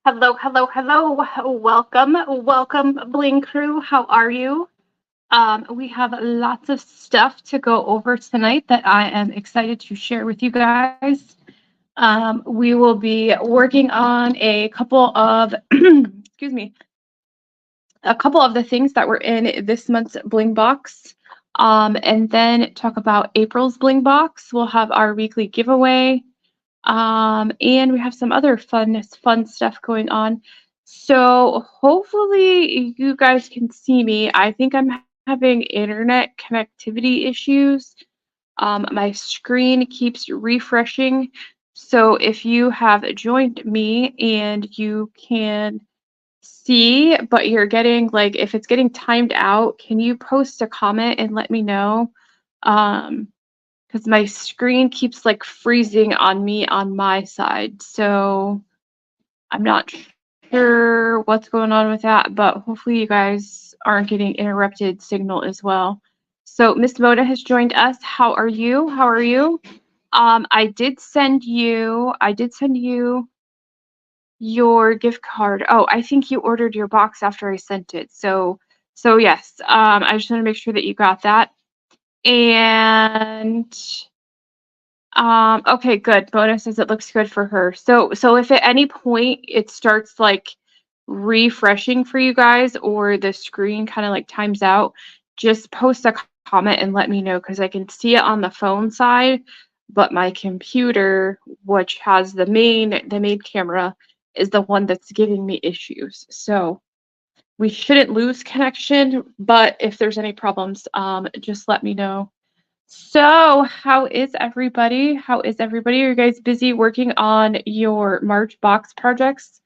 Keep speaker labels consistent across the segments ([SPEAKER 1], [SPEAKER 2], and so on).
[SPEAKER 1] Hello, hello, hello. Welcome, Bling Crew. How are you? We have lots of stuff to go over tonight that I am excited to share with you guys. We will be working on a couple of, excuse me, a couple of the things that were in this month's Bling Box. And then talk about April's Bling Box. We'll have our weekly giveaway. And we have some other fun stuff going on. So hopefully you guys can see me. I think I'm having internet connectivity issues. My screen keeps refreshing. So if you have joined me and you can see, but you're getting like, if it's getting timed out, can you post a comment and let me know? Because my screen keeps like freezing on me on my side. So I'm not sure what's going on with that, but hopefully you guys aren't getting interrupted signal as well. So Miss Moda has joined us. How are you? How are you? I did send you your gift card. Oh, I think you ordered your box after I sent it. So yes, I just want to make sure that you got that. And okay, good. Mona says it looks good for her. So if at any point it starts like refreshing for you guys or the screen kind of like times out, just post a comment and let me know because I can see it on the phone side, but my computer, which has the main camera, is the one that's giving me issues. So we shouldn't lose connection, but if there's any problems, just let me know. So, how is everybody? How is everybody? Are you guys busy working on your March box projects?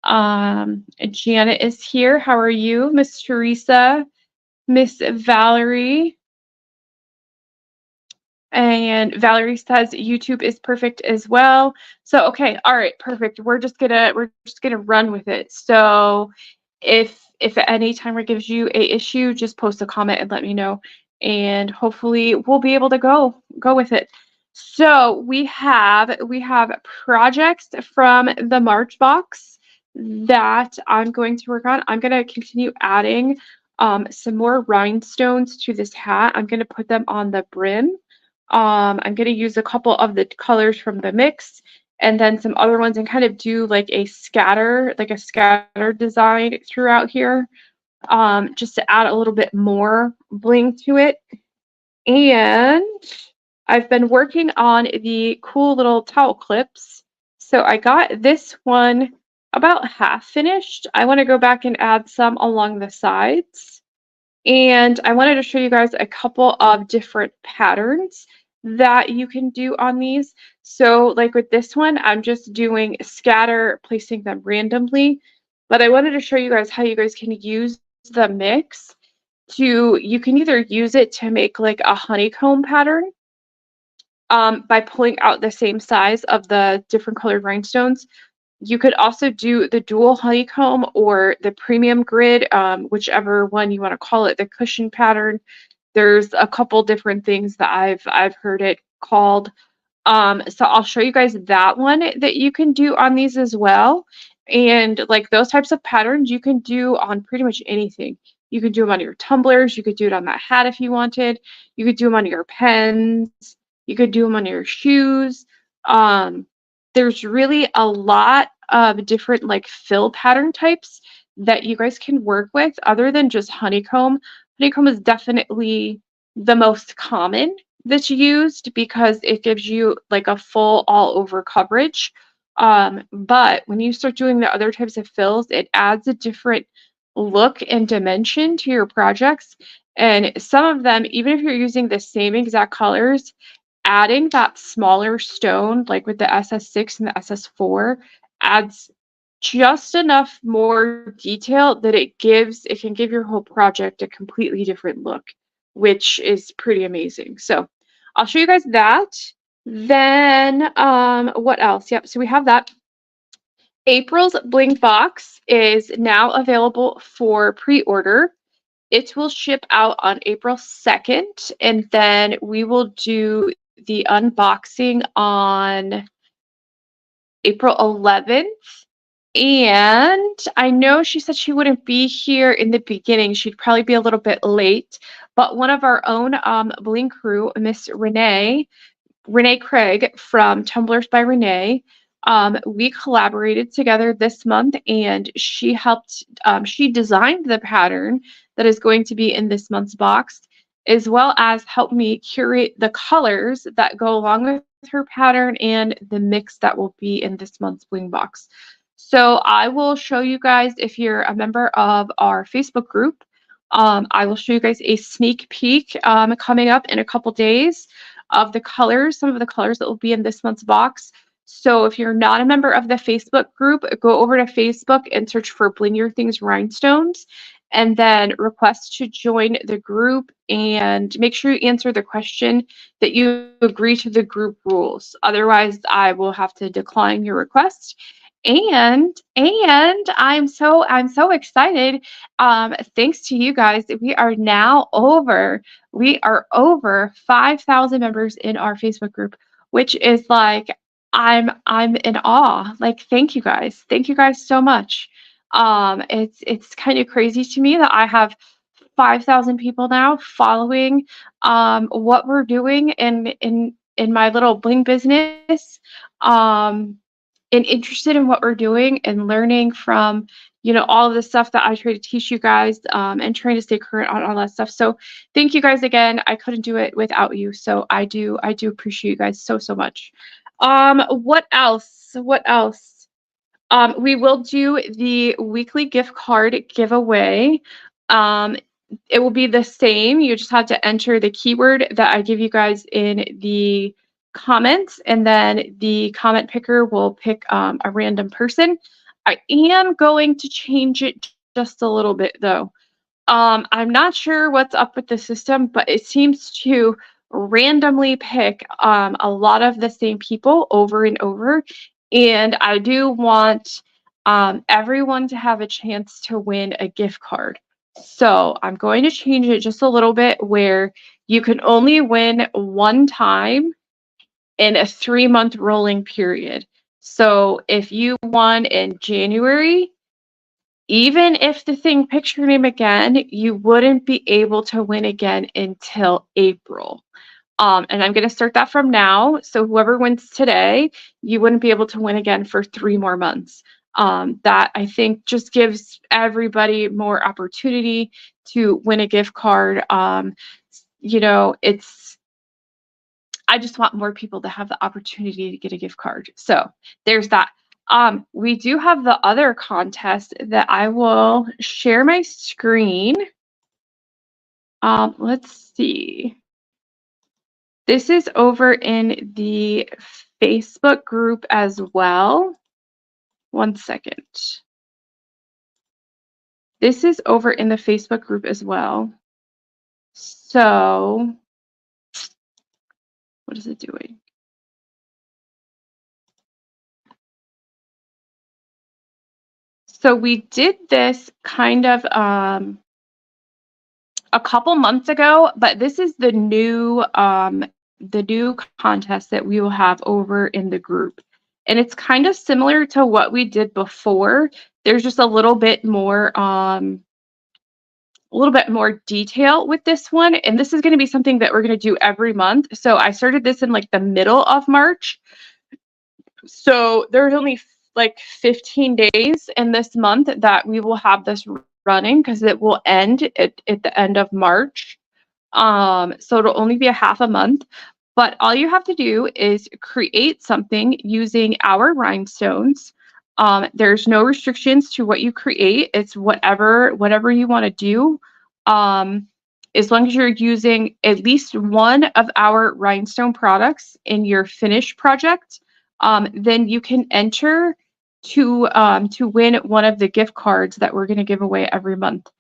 [SPEAKER 1] Janet is here. How are you? Miss Teresa, Miss Valerie. And Valerie says YouTube is perfect as well. So, okay, all right, perfect. We're just gonna run with it. So if at any time it gives you a issue, just post a comment and let me know. And hopefully we'll be able to go with it. So we have projects from the March box that I'm going to work on. I'm gonna continue adding some more rhinestones to this hat. I'm gonna put them on the brim. I'm gonna use a couple of the colors from the mix and then some other ones and kind of do like a scatter design throughout here, just to add a little bit more bling to it. And I've been working on the cool little towel clips. So I got this one about half finished. I want to go back and add some along the sides. And I wanted to show you guys a couple of different patterns that you can do on these. So like with this one, I'm just doing scatter, placing them randomly. But I wanted to show you guys how you guys can use the mix you can either use it to make like a honeycomb pattern by pulling out the same size of the different colored rhinestones. You could also do the dual honeycomb or the premium grid, whichever one you want to call it, the cushion pattern. There's a couple different things that I've heard it called. So I'll show you guys that one that you can do on these as well. And like those types of patterns you can do on pretty much anything. You could do them on your tumblers. You could do it on that hat if you wanted. You could do them on your pens. You could do them on your shoes. Um, there's really a lot of different like fill pattern types that you guys can work with other than just honeycomb. Honeycomb is definitely the most common that's used because it gives you like a full all over coverage. But when you start doing the other types of fills, it adds a different look and dimension to your projects. And some of them, even if you're using the same exact colors, adding that smaller stone, like with the SS6 and the SS4, adds just enough more detail that it can give your whole project a completely different look, which is pretty amazing. So I'll show you guys that. Then what else? Yep, so we have that. April's Bling Box is now available for pre-order. It will ship out on April 2nd, and then we will do the unboxing on April 11th. And I know she said she wouldn't be here in the beginning. She'd probably be a little bit late. But one of our own Bling crew, Miss Renee Craig from Tumblers by Renee. We collaborated together this month and she helped, she designed the pattern that is going to be in this month's box, as well as helped me curate the colors that go along with her pattern and the mix that will be in this month's bling box. So I will show you guys, if you're a member of our Facebook group, I will show you guys a sneak peek coming up in a couple days of the colors, some of the colors that will be in this month's box. So if you're not a member of the Facebook group, go over to Facebook and search for Bling Your Things Rhinestones, and then request to join the group, and make sure you answer the question that you agree to the group rules. Otherwise, I will have to decline your request. And I'm so excited. Thanks to you guys, we are over 5,000 members in our Facebook group, which is like, I'm in awe. Like, thank you guys. Thank you guys so much. It's kind of crazy to me that I have 5,000 people now following what we're doing in my little bling business. And interested in what we're doing and learning from, all of the stuff that I try to teach you guys, and trying to stay current on all that stuff. So thank you guys again. I couldn't do it without you. So I do appreciate you guys so much. What else? What else? We will do the weekly gift card giveaway. Um, it will be the same. You just have to enter the keyword that I give you guys in the comments, and then the comment picker will pick a random person. I am going to change it just a little bit though. I'm not sure what's up with the system, but it seems to randomly pick a lot of the same people over and over. And I do want everyone to have a chance to win a gift card. So I'm going to change it just a little bit, where you can only win one time in a 3-month rolling period. So if you won in January, even if the thing picked your name again, you wouldn't be able to win again until April. And I'm going to start that from now. So whoever wins today, you wouldn't be able to win again for 3 more months. That I think just gives everybody more opportunity to win a gift card. I just want more people to have the opportunity to get a gift card. So there's that. We do have the other contest that I will share my screen. Let's see. This is over in the Facebook group as well. One second. This is over in the Facebook group as well. So, what is it doing? So we did this kind of a couple months ago, but this is the new contest that we will have over in the group. And it's kind of similar to what we did before. There's just a little bit more detail with this one. And this is going to be something that we're going to do every month. So I started this in like the middle of March. So there's only like 15 days in this month that we will have this running, because it will end at the end of March. So it'll only be a half a month, but all you have to do is create something using our rhinestones. There's no restrictions to what you create. It's whatever you want to do. As long as you're using at least one of our rhinestone products in your finished project, then you can enter to win one of the gift cards that we're going to give away every month.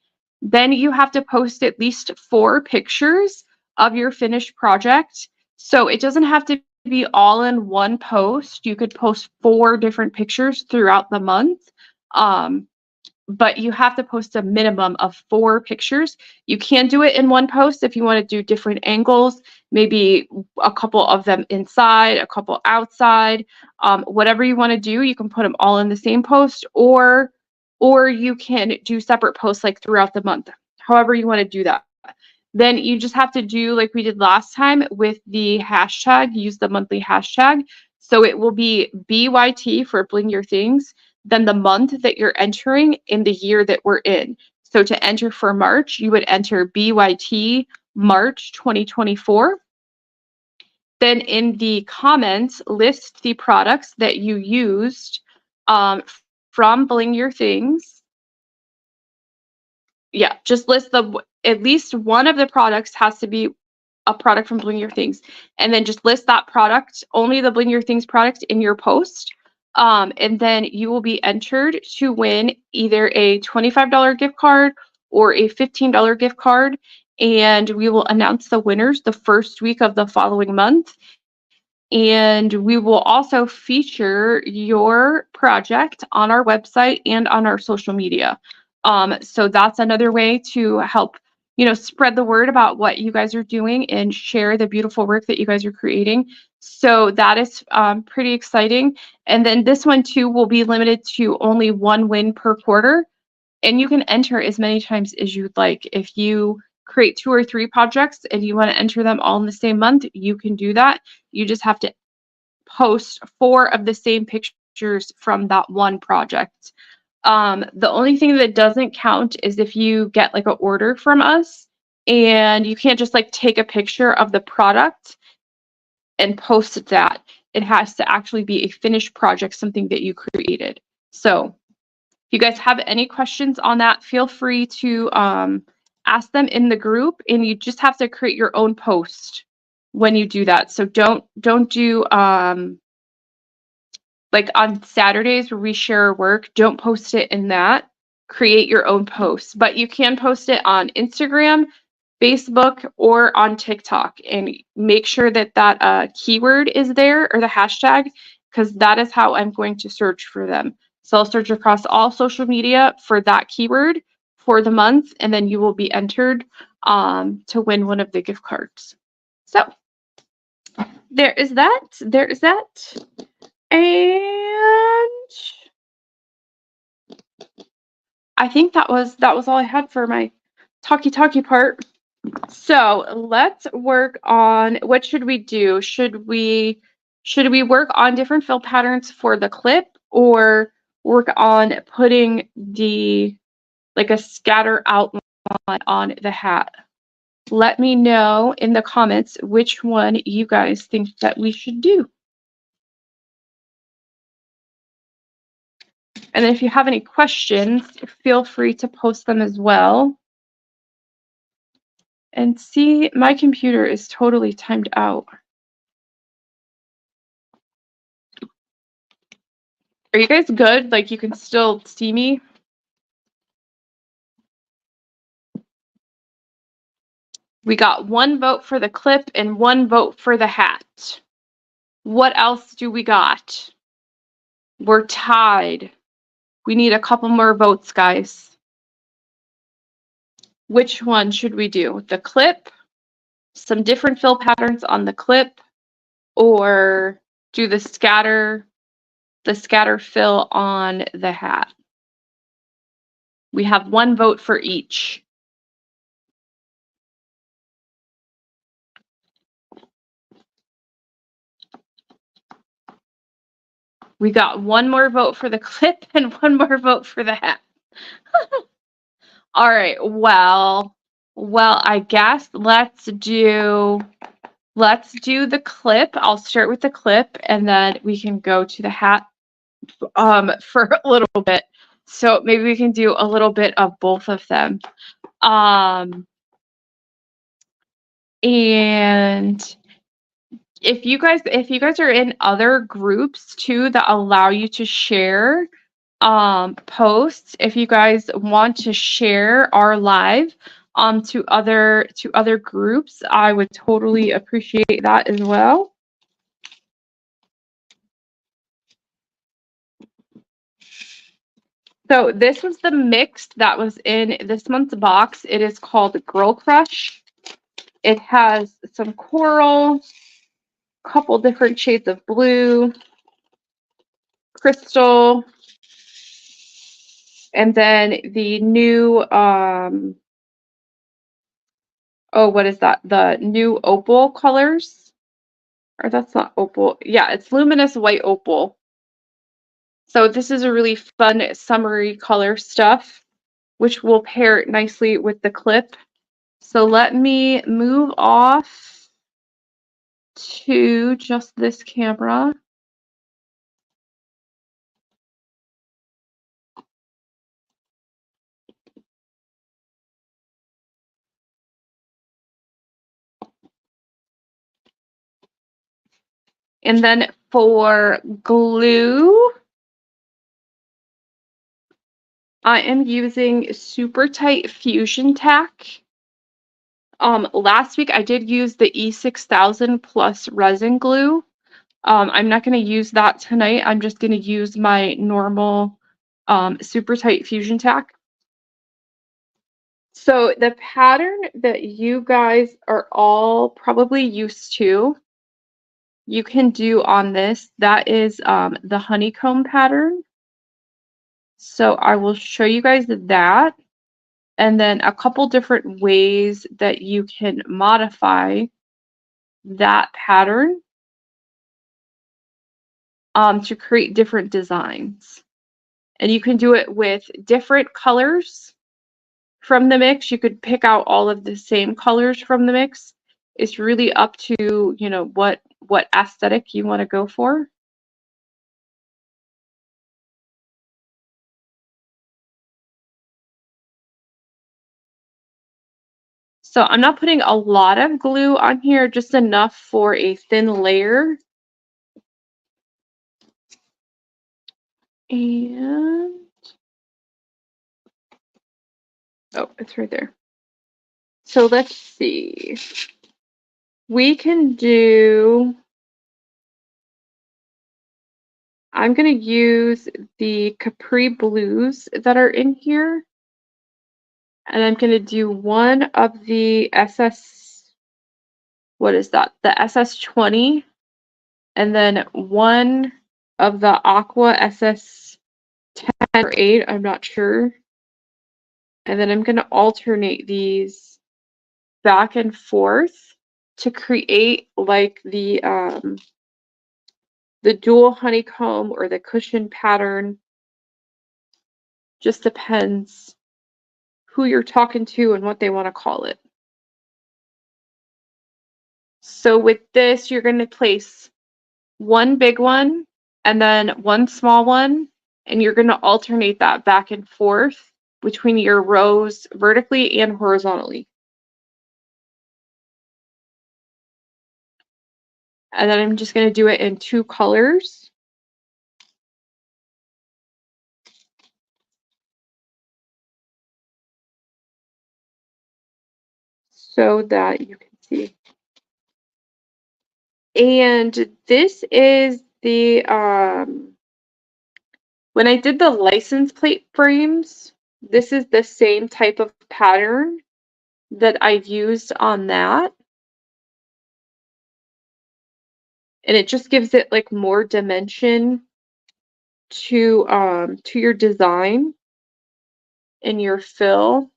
[SPEAKER 1] Then you have to post at least 4 pictures of your finished project. So it doesn't have to be all in one post. You could post 4 different pictures throughout the month. but you have to post a minimum of 4 pictures. You can do it in one post if you want to do different angles, maybe a couple of them inside, a couple outside, whatever you want to do. You can put them all in the same post, or you can do separate posts like throughout the month, however you want to do that. Then you just have to do like we did last time with the hashtag, use the monthly hashtag. So it will be BYT for Bling Your Things, then the month that you're entering in the year that we're in. So to enter for March, you would enter BYT March 2024. Then in the comments, list the products that you used from Bling Your Things. Yeah, just list at least one of the products has to be a product from Bling Your Things, and then just list that product, only the Bling Your Things product in your post. And then you will be entered to win either a $25 gift card or a $15 gift card. And we will announce the winners the first week of the following month. And we will also feature your project on our website and on our social media. So that's another way to help, spread the word about what you guys are doing and share the beautiful work that you guys are creating. So that is pretty exciting. And then this one too will be limited to only 1 win per quarter. And you can enter as many times as you'd like. If you create 2 or 3 projects and you want to enter them all in the same month, you can do that. You just have to post 4 of the same pictures from that one project. The only thing that doesn't count is if you get like an order from us, and you can't just like take a picture of the product and post that. It has to actually be a finished project, something that you created. So if you guys have any questions on that, feel free to ask them in the group, and you just have to create your own post when you do that. So don't do like on Saturdays where we share our work, don't post it in that. Create your own post, but you can post it on Instagram, Facebook, or on TikTok, and make sure that that keyword is there, or the hashtag, because that is how I'm going to search for them. So I'll search across all social media for that keyword for the month, and then you will be entered to win one of the gift cards. So there is that. There is that. And I think that was all I had for my talky part. So let's work on, what should we do? Should we work on different fill patterns for the clip, or work on putting like a scatter outline on the hat? Let me know in the comments which one you guys think that we should do. And if you have any questions, feel free to post them as well. And see, my computer is totally timed out. Are you guys good? Like, you can still see me? We got 1 vote for the clip and 1 vote for the hat. What else do we got? We're tied. We need a couple more votes, guys. Which one should we do? The clip, some different fill patterns on the clip, or do the scatter fill on the hat? We have 1 vote for each. We got 1 more vote for the clip and 1 more vote for the hat. All right, well, I guess let's do the clip. I'll start with the clip, and then we can go to the hat for a little bit. So maybe we can do a little bit of both of them. And if you guys are in other groups too that allow you to share posts, if you guys want to share our live to other groups, I would totally appreciate that as well. So this was the mix that was in this month's box. It is called Girl Crush. It has some coral, couple different shades of blue, crystal, and then the new what is that? The new opal colors. Or that's not opal. Yeah, it's luminous white opal. So this is a really fun summery color stuff, which will pair nicely with the clip. So let me move off to just this camera. And then for glue, I am using Super Tight Fusion Tack. Last week I did use the E6000 plus resin glue. I'm not going to use that tonight. I'm just going to use my normal Super Tight Fusion Tack. So the pattern that you guys are all probably used to, you can do on this. That is the honeycomb pattern. So I will show you guys that. And then a couple different ways that you can modify that pattern to create different designs. And you can do it with different colors from the mix. You could pick out all of the same colors from the mix. It's really up to, you know, what aesthetic you want to go for. So I'm not putting a lot of glue on here, just enough for a thin layer. And oh, it's right there. So let's see. We can do, I'm going to use the Capri Blues that are in here. And I'm going to do one of the what is that? The SS20. And then one of the Aqua SS10 or 8, I'm not sure. And then I'm going to alternate these back and forth to create like the dual honeycomb or the cushion pattern. Just depends who you're talking to and what they want to call it. So with this, you're going to place one big one and then one small one, and you're going to alternate that back and forth between your rows vertically and horizontally. And then I'm just going to do it in 2 colors. So that you can see. And this is the, when I did the license plate frames, this is the same type of pattern that I used on that. And it just gives it like more dimension to your design and your fill.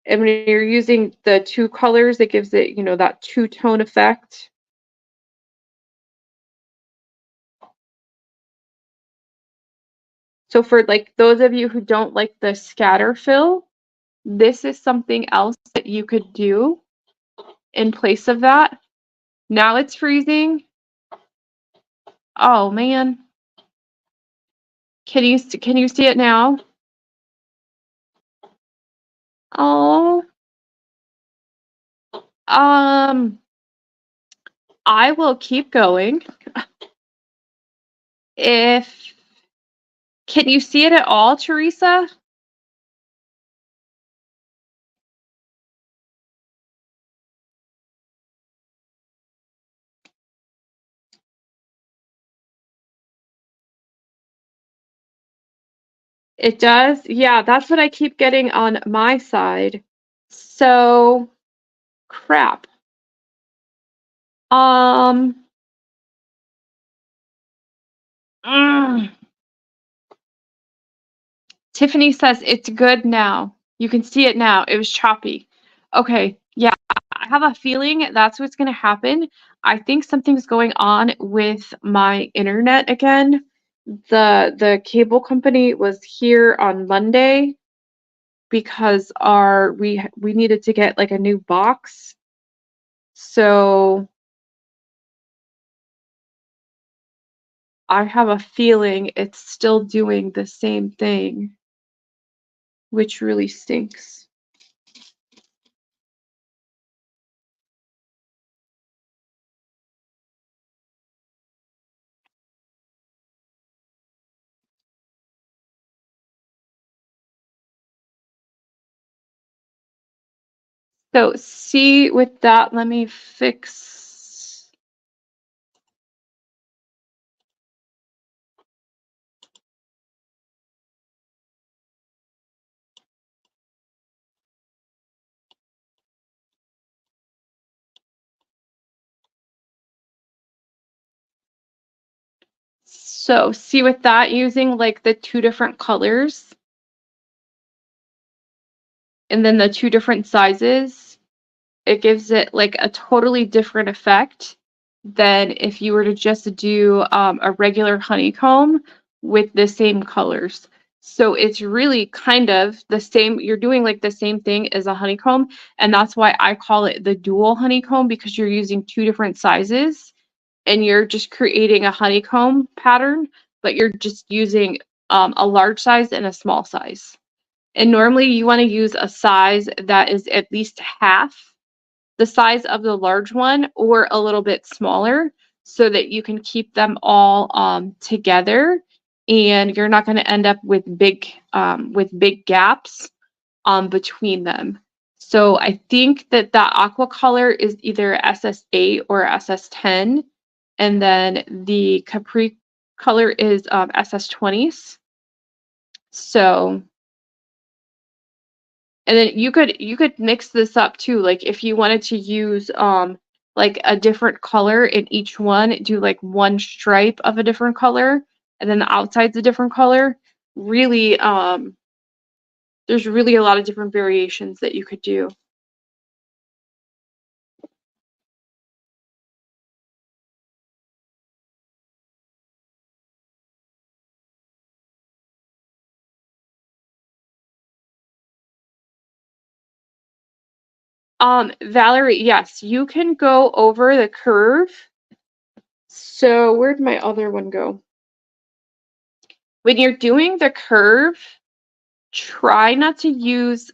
[SPEAKER 1] And when you're using the 2 colors, it gives it, you know, that 2-tone effect. So for like those of you who don't like the scatter fill, this is something else that you could do in place of that. Now it's freezing. Oh man. Can you see it now? Oh. I will keep going. Can you see it at all, Teresa? It does? Yeah, that's what I keep getting on my side. So, crap. Um, mm. Tiffany says it's good now. You can see it now. It was choppy. Okay, yeah, I have a feeling that's what's going to happen. I think something's going on with my internet again. The cable company was here on Monday because we needed to get like a new box. So I have a feeling it's still doing the same thing, which really stinks. So see with that, let me fix. So see with that, using like the two different colors and then the two different sizes, it gives it like a totally different effect than if you were to just do a regular honeycomb with the same colors. So it's really kind of the same. You're doing like the same thing as a honeycomb, and that's why I call it the dual honeycomb, because you're using two different sizes and you're just creating a honeycomb pattern, but you're just using a large size and a small size. And normally you want to use a size that is at least half the size of the large one or a little bit smaller so that you can keep them all together, and you're not going to end up with big gaps between them. So I think that that aqua color is either SS8 or SS10, and then the Capri color is SS20s. So, and then you could mix this up too. Like if you wanted to use like a different color in each one, do like one stripe of a different color, and then the outside's a different color. Really, there's really a lot of different variations that you could do. Valerie, yes, you can go over the curve. So where'd my other one go? When you're doing the curve, try not to use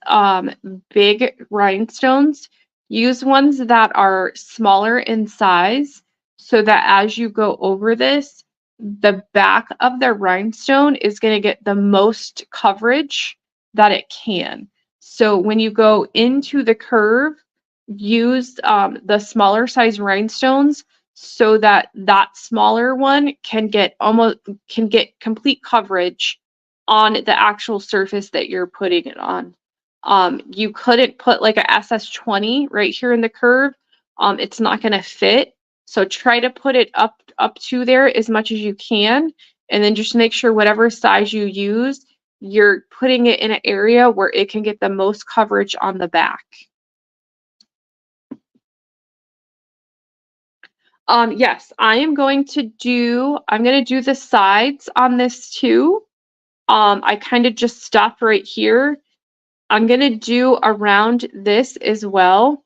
[SPEAKER 1] big rhinestones. Use ones that are smaller in size so that as you go over this, the back of the rhinestone is going to get the most coverage that it can. So when you go into the curve, use the smaller size rhinestones so that that smaller one can get complete coverage on the actual surface that you're putting it on. You couldn't put like a SS20 right here in the curve. It's not going to fit. So try to put it up to there as much as you can, and then just make sure whatever size you use, you're putting it in an area where it can get the most coverage on the back. Yes, I'm going to do the sides on this too. I kind of just stopped right here. I'm going to do around this as well.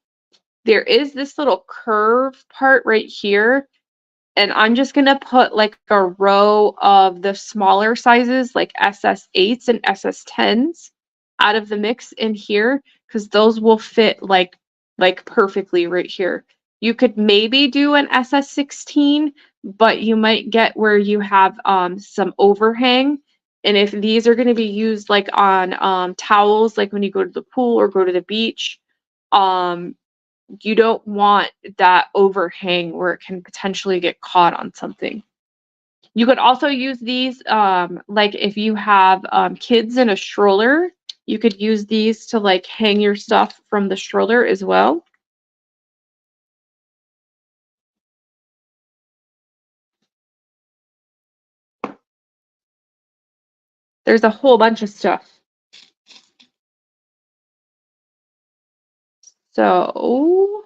[SPEAKER 1] There is this little curve part right here, and I'm just going to put like a row of the smaller sizes like SS8s and SS10s out of the mix in here, because those will fit like perfectly right here. You could maybe do an SS16, but you might get where you have some overhang. And if these are going to be used like on towels, like when you go to the pool or go to the beach, um, you don't want that overhang where it can potentially get caught on something. You could also use these, like if you have kids in a stroller, you could use these to like hang your stuff from the stroller as well. There's a whole bunch of stuff. So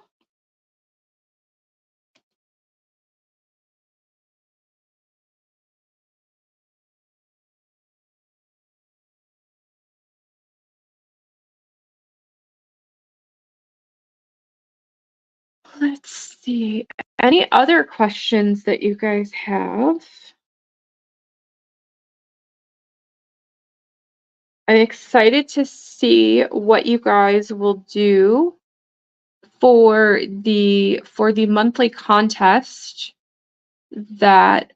[SPEAKER 1] let's see. Any other questions that you guys have? I'm excited to see what you guys will do for the monthly contest that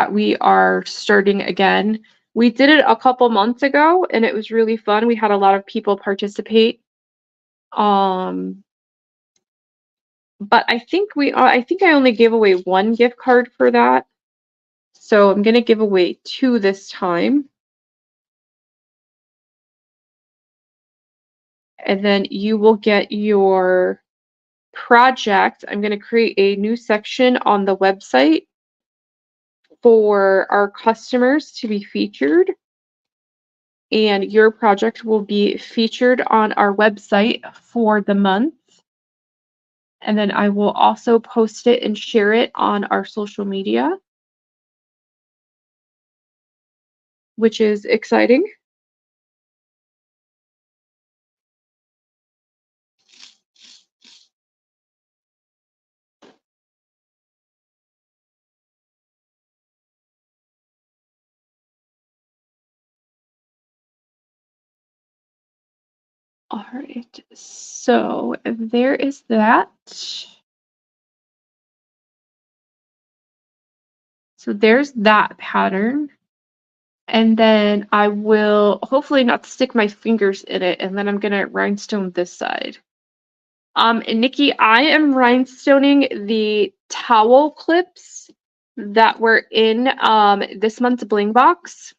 [SPEAKER 1] we are starting again. We did it a couple months ago and it was really fun. We had a lot of people participate. But I think I only gave away one gift card for that. So I'm going to give away 2 this time. And then you will get your project. I'm going to create a new section on the website for our customers to be featured. And your project will be featured on our website for the month. And then I will also post it and share it on our social media, which is exciting. All right, so there is that. So there's that pattern. And then I will hopefully not stick my fingers in it, and then I'm gonna rhinestone this side. And Nikki, I am rhinestoning the towel clips that were in this month's Bling Box.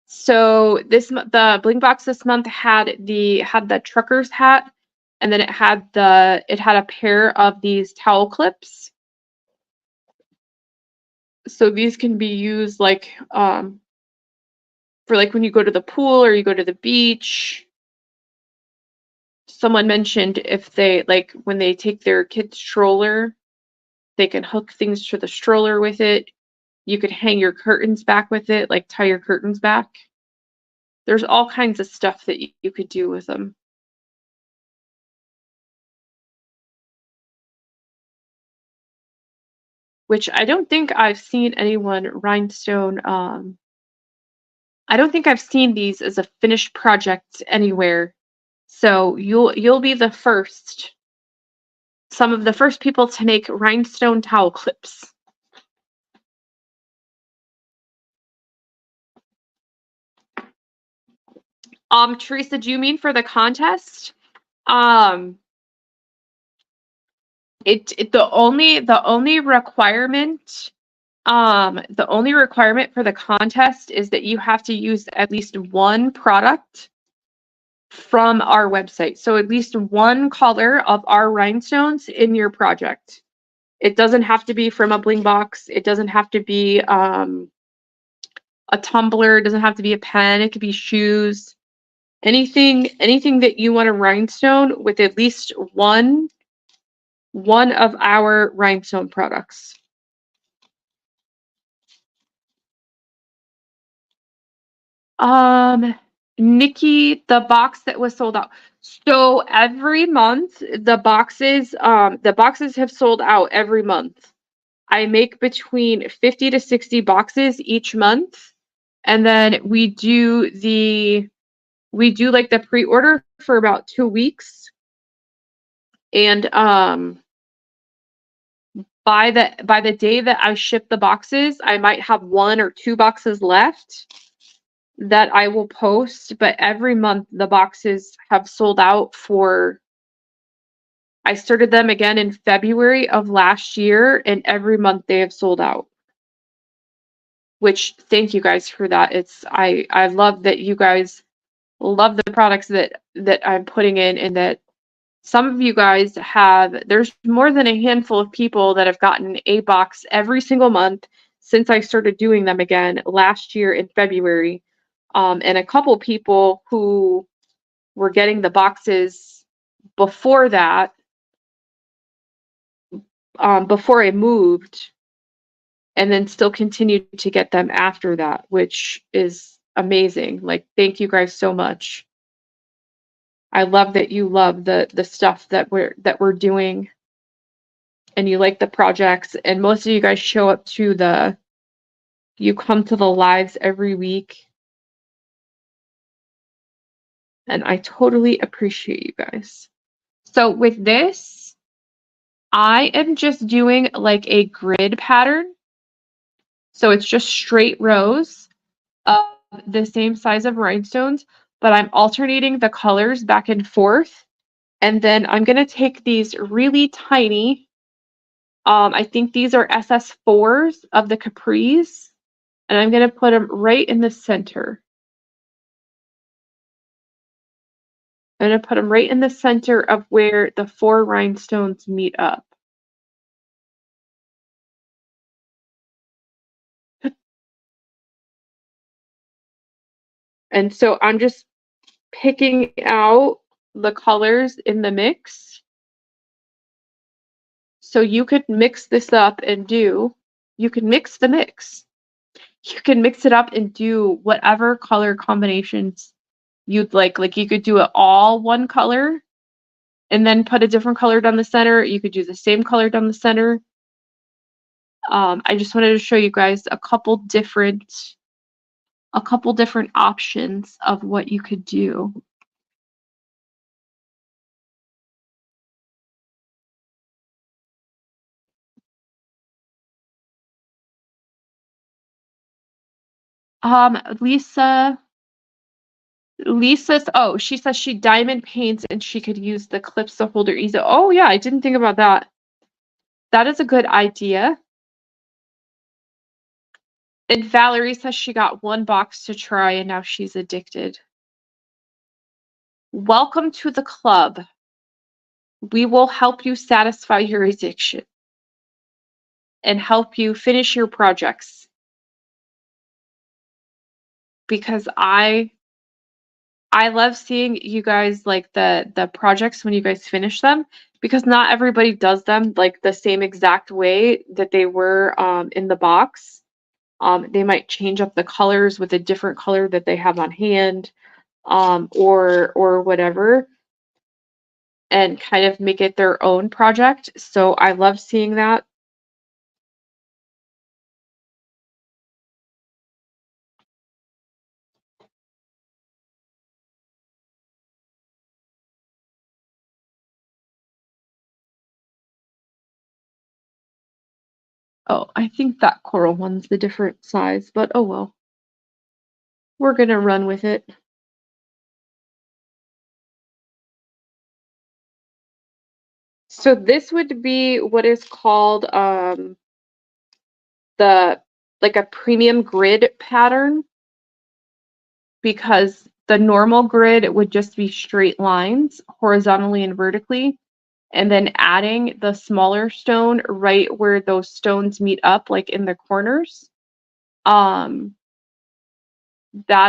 [SPEAKER 1] So the Bling Box this month had the trucker's hat, and then it had a pair of these towel clips. So these can be used like for like when you go to the pool or you go to the beach. Someone mentioned if they like when they take their kid's stroller, they can hook things to the stroller with it. You could hang your curtains back with it, like tie your curtains back. There's all kinds of stuff that you could do with them. Which I don't think I've seen anyone rhinestone. I don't think I've seen these as a finished project anywhere. So you'll be the first, some of the first people to make rhinestone towel clips. Teresa, do you mean for the contest? The only requirement for the contest is that you have to use at least one product from our website. So at least one color of our rhinestones in your project. It doesn't have to be from a bling box. It doesn't have to be a tumbler. It doesn't have to be a pen. It could be shoes. Anything that you want to rhinestone with at least one of our rhinestone products. Nikki, the box that was sold out. So every month the boxes have sold out every month. I make between 50 to 60 boxes each month. And then we do like the pre-order for about 2 weeks. And by the day that I ship the boxes, I might have 1 or 2 boxes left that I will post, but every month the boxes have sold out for. I started them again in February of last year, and every month they have sold out. which thank you guys for that. I love that you guys love the products that I'm putting in, and that some of you guys there's more than a handful of people that have gotten a box every single month since I started doing them again last year in February. And a couple people who were getting the boxes before that, before I moved, and then still continued to get them after that, which is amazing. Like, thank you guys so much. I love that you love the stuff that we're doing, and you like the projects, and most of you guys show up to you come to the lives every week, and I totally appreciate you guys. So with this, I am just doing like a grid pattern. So it's just straight rows of the same size of rhinestones, but I'm alternating the colors back and forth. And then I'm going to take these really tiny, I think these are SS4s of the capris, and I'm going to put them right in the center. I'm going to put them right in the center of where the 4 rhinestones meet up. And so I'm just picking out the colors in the mix. So you could mix this up and you can mix the mix. You can mix it up and do whatever color combinations you'd like. Like, you could do it all one color and then put a different color down the center. You could do the same color down the center. I just wanted to show you guys a couple different options of what you could do. Lisa's, oh, she says she diamond paints and she could use the clips to hold her easel. Oh yeah, I didn't think about that. That is a good idea. And Valerie says she got 1 box to try and now she's addicted. Welcome to the club. We will help you satisfy your addiction and help you finish your projects. Because I love seeing you guys, like, the projects when you guys finish them, because not everybody does them like the same exact way that they were in the box. They might change up the colors with a different color that they have on hand, or whatever, and kind of make it their own project. So I love seeing that. Oh, I think that coral one's the different size, but oh well. We're gonna run with it. So this would be what is called like a premium grid pattern, because the normal grid would just be straight lines horizontally and vertically, and then adding the smaller stone right where those stones meet up, like in the corners. That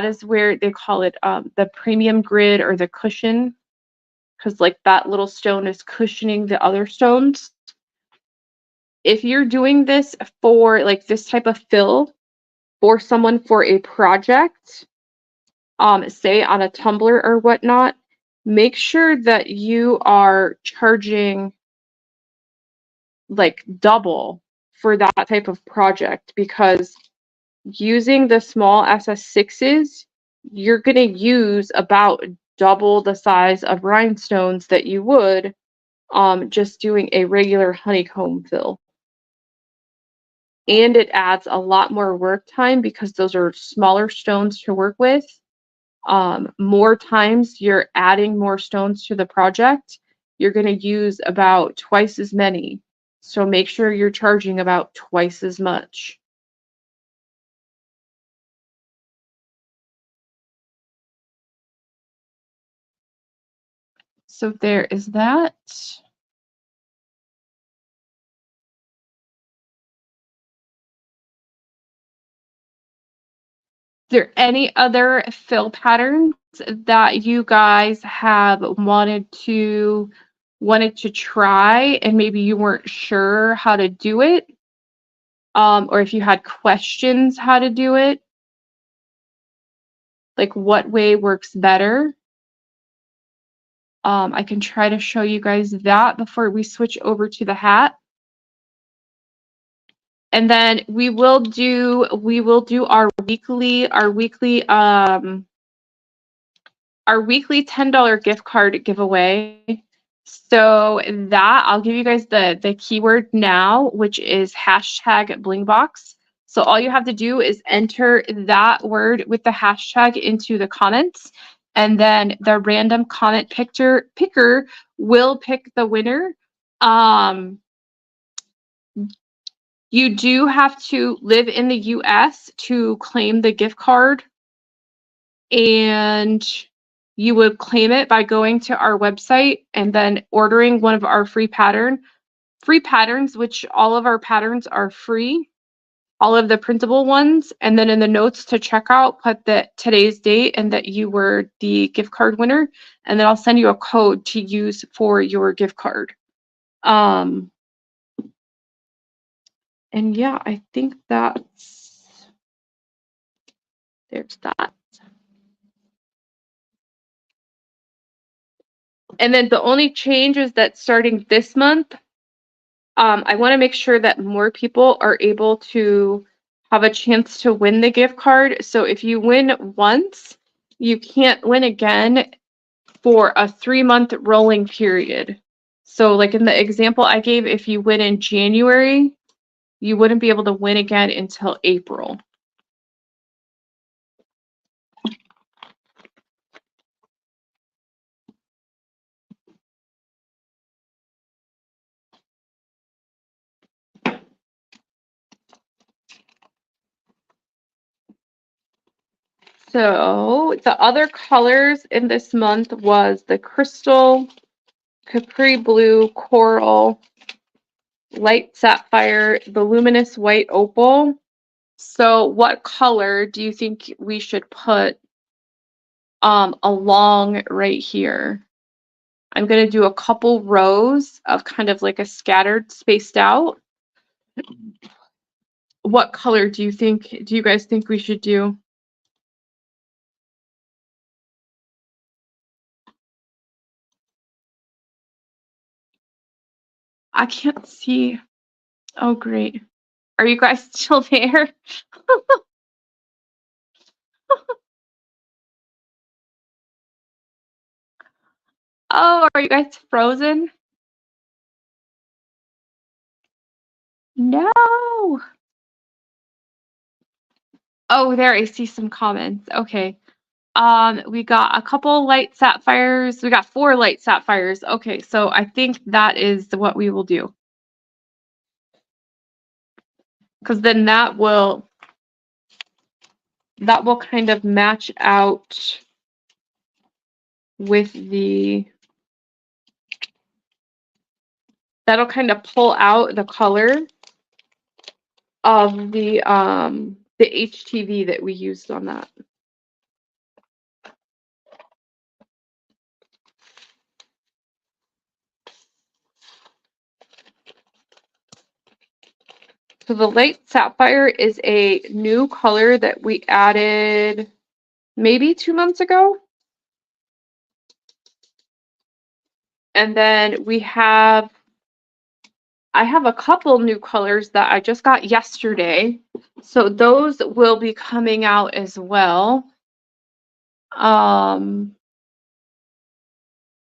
[SPEAKER 1] is where they call it the premium grid, or the cushion, because like that little stone is cushioning the other stones. If you're doing this for like this type of fill for someone for a project, say on a tumbler or whatnot, make sure that you are charging like double for that type of project, because using the small SS6s, you're going to use about double the size of rhinestones that you would just doing a regular honeycomb fill. And it adds a lot more work time because those are smaller stones to work with. More times you're adding more stones to the project, you're going to use about twice as many. So make sure you're charging about twice as much. So there is that. Is there any other fill patterns that you guys have wanted to try and maybe you weren't sure how to do it? Or if you had questions how to do it? Like what way works better? I can try to show you guys that before we switch over to the hat. And then we will do our weekly $10 gift card giveaway. So that I'll give you guys the keyword now, which is #blingbox. So all you have to do is enter that word with the hashtag into the comments, and then the random comment picker will pick the winner. You do have to live in the US to claim the gift card, and you would claim it by going to our website and then ordering one of our free patterns, which all of our patterns are free, all of the printable ones. And then in the notes to checkout, put that today's date and that you were the gift card winner. And then I'll send you a code to use for your gift card. And yeah, I think there's that. And then the only change is that starting this month, I want to make sure that more people are able to have a chance to win the gift card. So if you win once, you can't win again for a 3-month rolling period. So like in the example I gave, if you win in January, you wouldn't be able to win again until April. So the other colors in this month was the crystal, capri blue, coral, light sapphire, the luminous white opal. So what color do you think we should put along right here? I'm going to do a couple rows of kind of like a scattered, spaced out. What color do you guys think we should do? I can't see. Oh, great. Are you guys still there? Oh, are you guys frozen? No. Oh, there, I see some comments. Okay. We got a couple light sapphires. We got 4 light sapphires. Okay, so I think that is what we will do. Because then that will kind of match out with that'll kind of pull out the color of the HTV that we used on that. So the light sapphire is a new color that we added maybe 2 months ago. And then I have a couple new colors that I just got yesterday. So those will be coming out as well.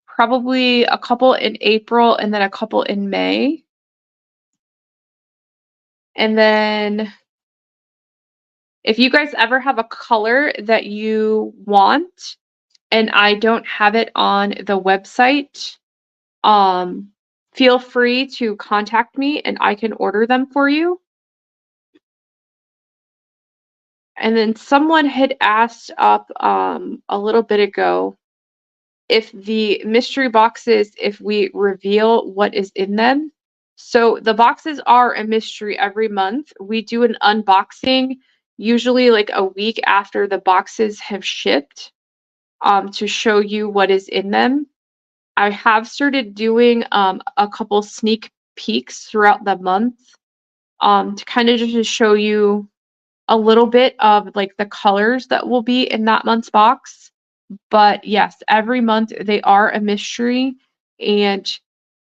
[SPEAKER 1] Probably a couple in April and then a couple in May. And then if you guys ever have a color that you want and I don't have it on the website, feel free to contact me and I can order them for you. And then someone had asked up a little bit ago if the mystery boxes, if we reveal what is in them. So the boxes are a mystery every month. We do an unboxing, usually like a week after the boxes have shipped, to show you what is in them. I have started doing a couple sneak peeks throughout the month, to kind of just to show you a little bit of like the colors that will be in that month's box. But yes, every month they are a mystery, and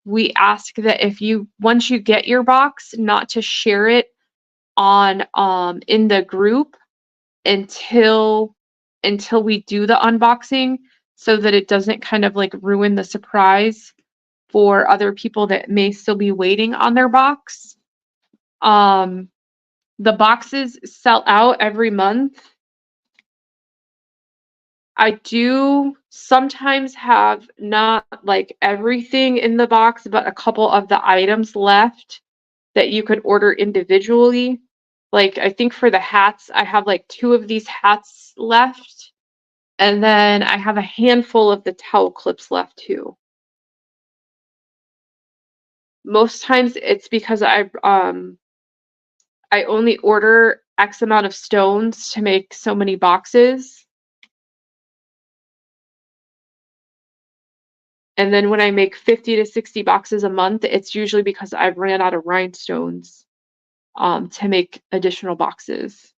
[SPEAKER 1] we ask that if you once you get your box, not to share it on in the group until we do the unboxing, so that it doesn't kind of like ruin the surprise for other people that may still be waiting on their box. Um, the boxes sell out every month. I do sometimes have not like everything in the box, but a couple of the items left that you could order individually. Like I think for the hats, I have like 2 of these hats left, and then I have a handful of the towel clips left too. Most times it's because I only order X amount of stones to make so many boxes. And then when I make 50 to 60 boxes a month, it's usually because I've ran out of rhinestones to make additional boxes.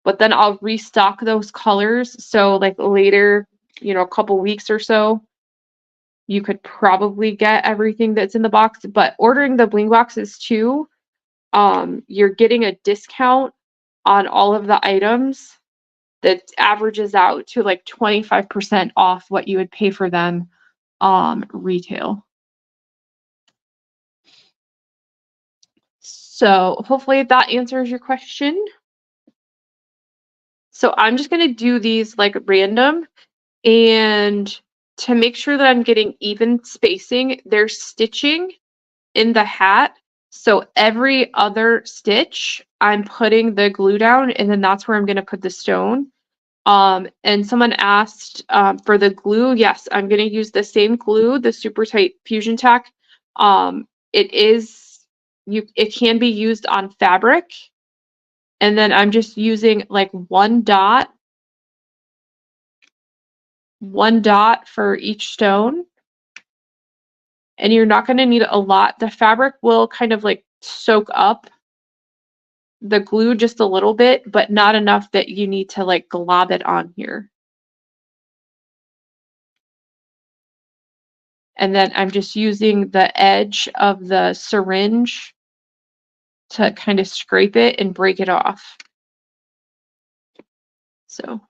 [SPEAKER 1] But then I'll restock those colors. So like later, a couple weeks or so, you could probably get everything that's in the box. But ordering the bling boxes too, you're getting a discount on all of the items that averages out to like 25% off what you would pay for them retail. So hopefully that answers your question. So I'm just going to do these like random, and to make sure that I'm getting even spacing, there's stitching in the hat. So every other stitch, I'm putting the glue down, and then that's where I'm going to put the stone. And someone asked for the glue. Yes, I'm going to use the same glue, the Super Tight Fusion Tack. It is it can be used on fabric, and then I'm just using like one dot for each stone. And you're not going to need a lot. The fabric will kind of like soak up the glue just a little bit, but not enough that you need to like glob it on here. And then I'm just using the edge of the syringe to kind of scrape it and break it off. So.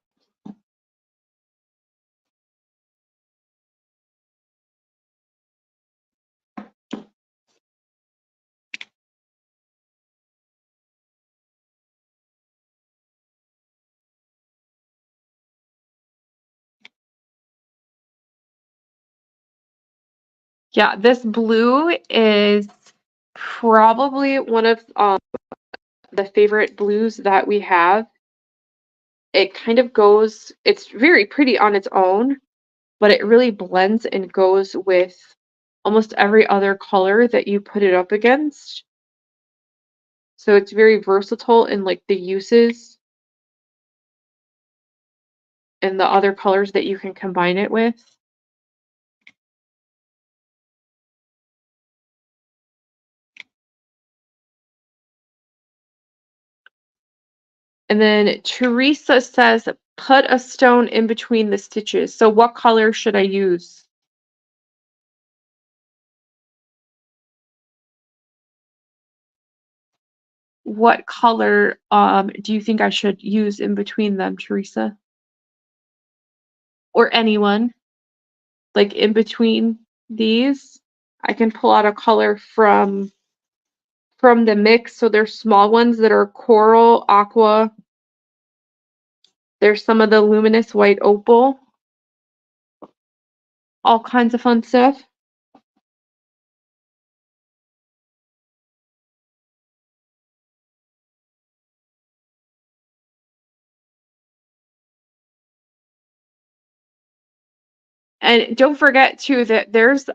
[SPEAKER 1] Yeah, this blue is probably one of the favorite blues that we have. It kind of goes, it's very pretty on its own, but it really blends and goes with almost every other color that you put it up against. So it's very versatile in like the uses and the other colors that you can combine it with. And then Teresa says, put a stone in between the stitches. So what color should I use? What color do you think I should use in between them, Teresa? Or anyone? Like in between these? I can pull out a color from the mix. So there's small ones that are coral, aqua. There's some of the luminous white opal. All kinds of fun stuff. And don't forget too that there's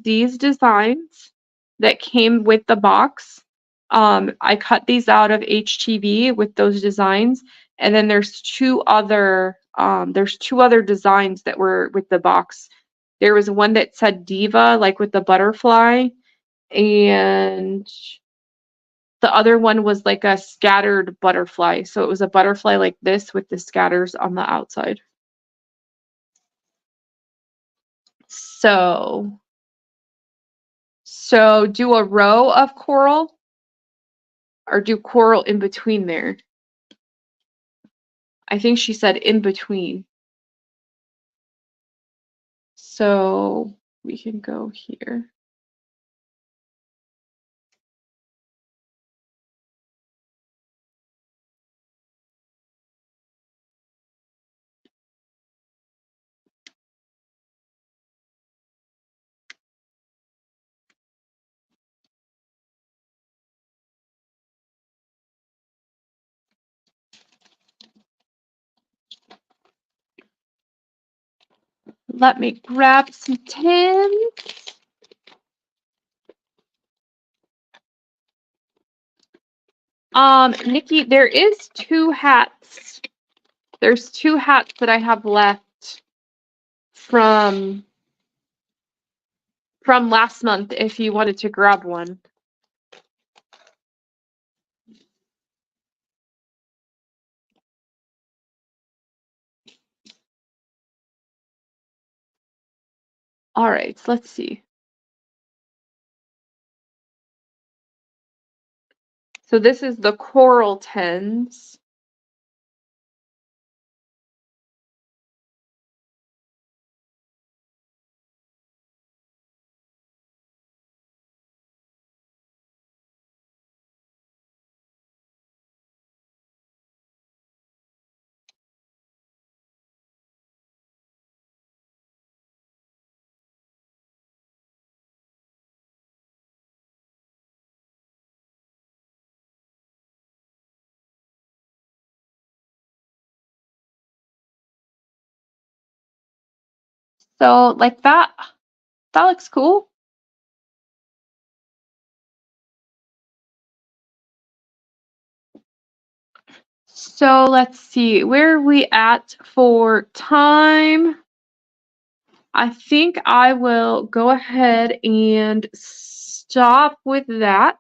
[SPEAKER 1] these designs that came with the box. I cut these out of HTV with those designs, and then there's two other designs that were with the box. There was one that said Diva, like with the butterfly, and the other one was like a scattered butterfly. So it was a butterfly like this with the scatters on the outside. So do a row of coral or do coral in between there. I think she said in between. So we can go here. Let me grab some tins. Nikki, there is 2 hats. There's 2 hats that I have left from last month if you wanted to grab one. All right, let's see. So this is the coral tins. So like that looks cool. So let's see, where are we at for time? I think I will go ahead and stop with that.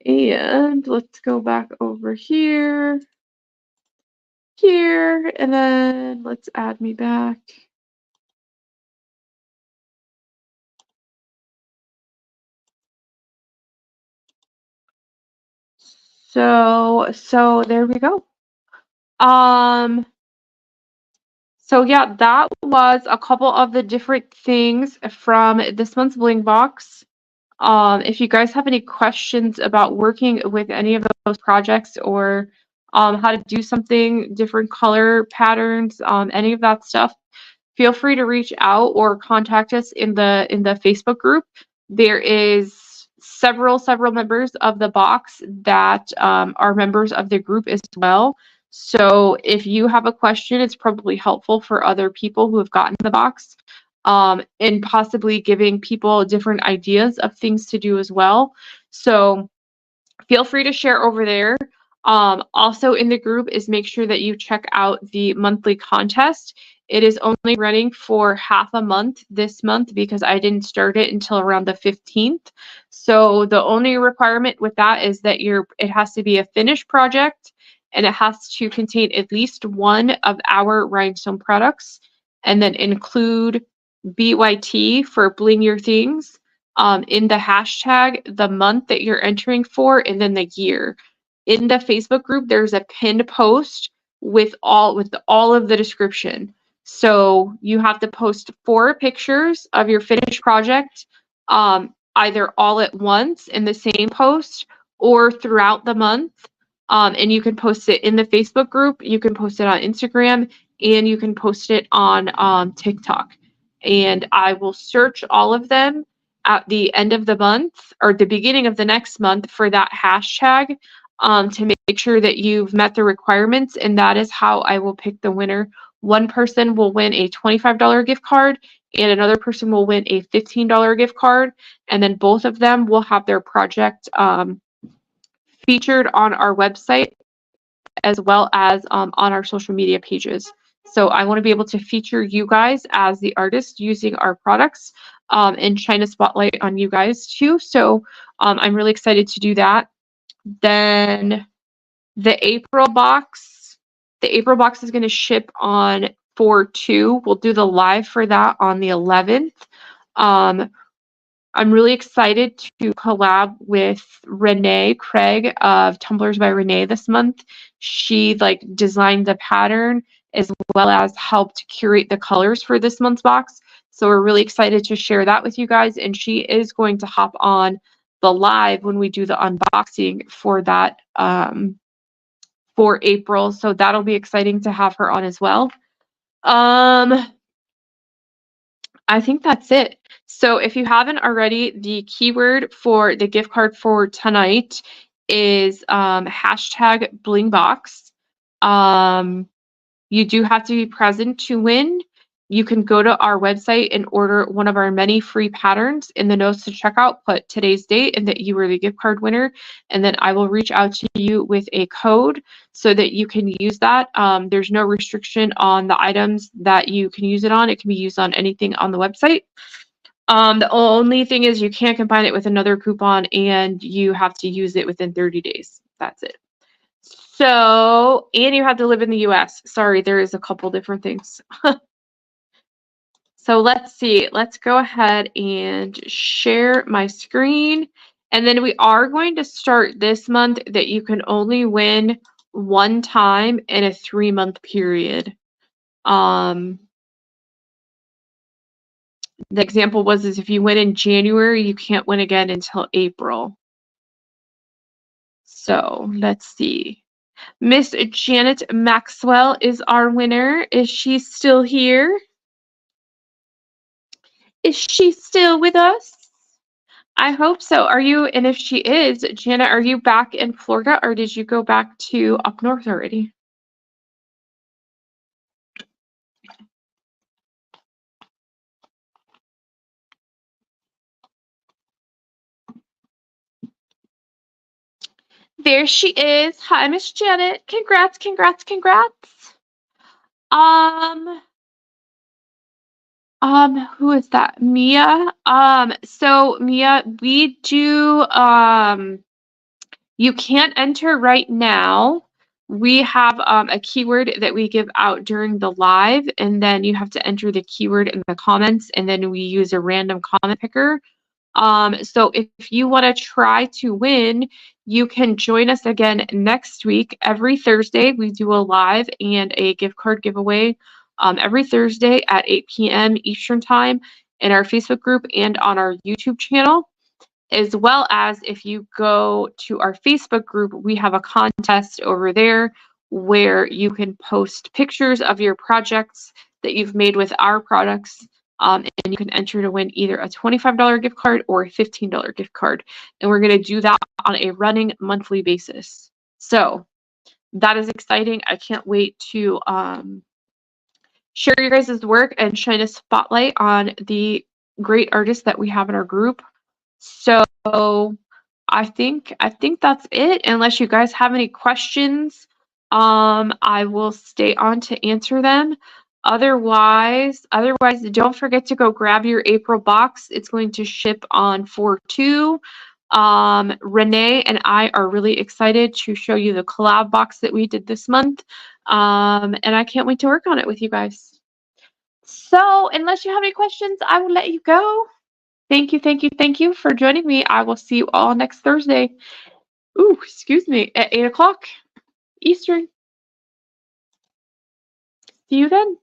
[SPEAKER 1] And let's go back over here, and then let's add me back. So there we go. So yeah, that was a couple of the different things from this month's Bling Box. If you guys have any questions about working with any of those projects or how to do something, different color patterns, any of that stuff, feel free to reach out or contact us in the Facebook group. There is several members of the box that are members of the group as well. So if you have a question, it's probably helpful for other people who have gotten the box, and possibly giving people different ideas of things to do as well. So feel free to share over there. Also in the group is make sure that you check out the monthly contest. It is only running for half a month this month because I didn't start it until around the 15th. So the only requirement with that is that it has to be a finished project and it has to contain at least one of our rhinestone products and then include BYT for Bling Your Things, in the hashtag, the month that you're entering for, and then the year. In the Facebook group, there's a pinned post with all of the description. So you have to post 4 pictures of your finished project, either all at once in the same post or throughout the month. And you can post it in the Facebook group, you can post it on Instagram, and you can post it on TikTok. And I will search all of them at the end of the month or the beginning of the next month for that hashtag. to make sure that you've met the requirements, and that is how I will pick the winner. One person will win a $25 gift card, and another person will win a $15 gift card, and then both of them will have their project featured on our website as well as on our social media pages. So I want to be able to feature you guys as the artist using our products and shine a spotlight on you guys too. So I'm really excited to do that. Then the April box is going to ship on 4/2. We'll do the live for that on the 11th. I'm really excited to collab with Renee Craig of Tumblers by Renee this month. She designed the pattern as well as helped curate the colors for this month's box. So we're really excited to share that with you guys. And she is going to hop on the live when we do the unboxing for that for April. So that'll be exciting to have her on as well. I think that's it. So if you haven't already, the keyword for the gift card for tonight is hashtag BlingBox. You do have to be present to win. You can go to our website and order one of our many free patterns. In the notes to checkout, put today's date and that you were the gift card winner, and then I will reach out to you with a code so that you can use that. There's no restriction on the items that you can use it on. It can be used on anything on the website. The only thing is you can't combine it with another coupon, and you have to use it within 30 days. That's it. So, and you have to live in the US. Sorry, there is a couple different things. So let's see. Let's go ahead and share my screen. And then we are going to start this month that you can only win one time in a 3-month period. The example was is if you win in January, you can't win again until April. So let's see. Miss Janet Maxwell is our winner. Is she still here? Is she still with us? I hope so. Are you, and if she is, Janet, are you back in Florida or did you go back to up north already? There she is. Hi, Miss Janet. Congrats, congrats, congrats. Who is that? Mia. So Mia, we do, you can't enter right now. We have a keyword that we give out during the live, and then you have to enter the keyword in the comments, and then we use a random comment picker. So if you want to try to win, you can join us again next week. Every Thursday, we do a live and a gift card giveaway every Thursday at 8 p.m. Eastern Time in our Facebook group and on our YouTube channel. As well as if you go to our Facebook group, we have a contest over there where you can post pictures of your projects that you've made with our products. And you can enter to win either a $25 gift card or a $15 gift card. And we're going to do that on a running monthly basis. So that is exciting. I can't wait to share your guys' work and shine a spotlight on the great artists that we have in our group. So I think that's it. Unless you guys have any questions, I will stay on to answer them. Otherwise, don't forget to go grab your April box. It's going to ship on 4/2. Renee and I are really excited to show you the collab box that we did this month. And I can't wait to work on it with you guys. So unless you have any questions, I will let you go. Thank you for joining me. I will see you all next Thursday. Ooh, excuse me, at 8 o'clock Eastern. See you then.